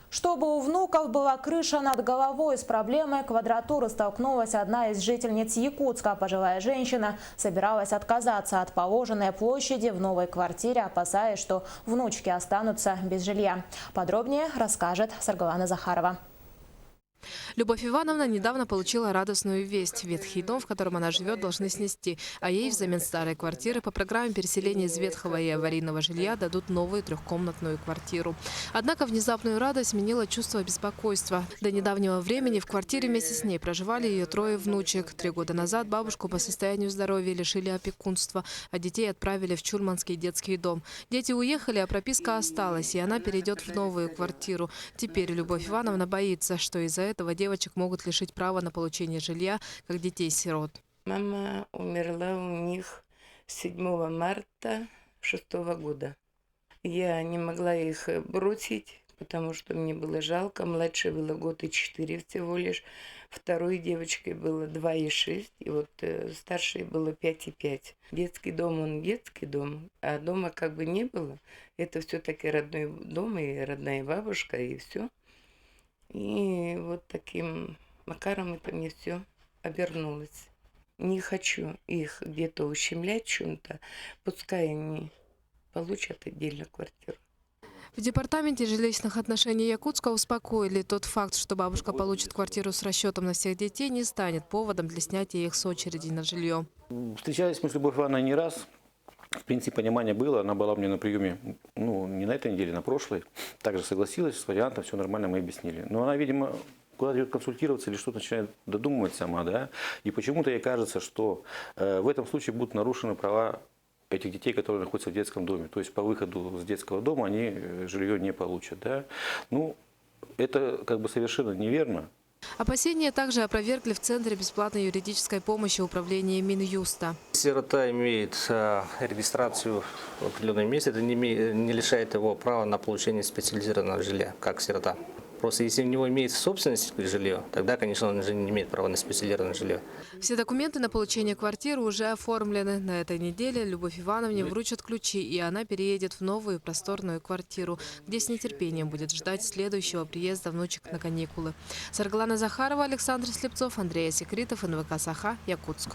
Чтобы у внуков была крыша над головой, с проблемой квадратуры столкнулась одна из жительниц Якутска. Пожилая женщина собиралась отказаться от положенной площади в новой квартире, опасаясь, что внучки останутся без жилья. Подробнее расскажет Саргалана Захарова. Любовь Ивановна недавно получила радостную весть. Ветхий дом, в котором она живет, должны снести, а ей взамен старой квартиры по программе переселения из ветхого и аварийного жилья дадут новую трехкомнатную квартиру. Однако внезапную радость сменило чувство беспокойства. До недавнего времени в квартире вместе с ней проживали ее трое внучек. 3 года назад бабушку по состоянию здоровья лишили опекунства, а детей отправили в Чурманский детский дом. Дети уехали, а прописка осталась, и она перейдет в новую квартиру. Теперь Любовь Ивановна боится, что из-за этого девочек могут лишить права на получение жилья, как детей-сирот. Мама умерла у них 7 марта 2006 года. Я не могла их бросить, потому что мне было жалко. Младшей было 1 год и 4 всего лишь. Второй девочке было 2 и 6. И вот старшей было 5 и 5. Детский дом, он детский дом, а дома как бы не было. Это все-таки родной дом и родная бабушка, и все. И вот таким макаром это мне все обернулось. Не хочу их где-то ущемлять чем-то. Пускай они получат отдельно квартиру. В департаменте жилищных отношений Якутска успокоили. Тот факт, что бабушка получит квартиру с расчетом на всех детей, не станет поводом для снятия их с очереди на жилье. Встречались мы с Любовью Ивановной не раз. В принципе, понимание было. Она была мне на приеме, не на этой неделе, на прошлой. Также согласилась с вариантом, все нормально, мы объяснили. Но она, видимо, куда-то идет консультироваться или что-то начинает додумывать сама, да. И почему-то ей кажется, что в этом случае будут нарушены права этих детей, которые находятся в детском доме. То есть по выходу с детского дома они жилье не получат, да. Это как бы совершенно неверно. Опасения также опровергли в Центре бесплатной юридической помощи управления Минюста. Сирота имеет регистрацию в определенном месте, это не лишает его права на получение специализированного жилья, как сирота. Просто если у него имеется собственность жилье, тогда, конечно, он же не имеет права на специализированное жилье. Все документы на получение квартиры уже оформлены. На этой неделе Любовь Ивановне вручат ключи, и она переедет в новую просторную квартиру, где с нетерпением будет ждать следующего приезда внучек на каникулы. Саргалана Захарова, Александр Слепцов, Андрей Секритов, НВК Саха, Якутск.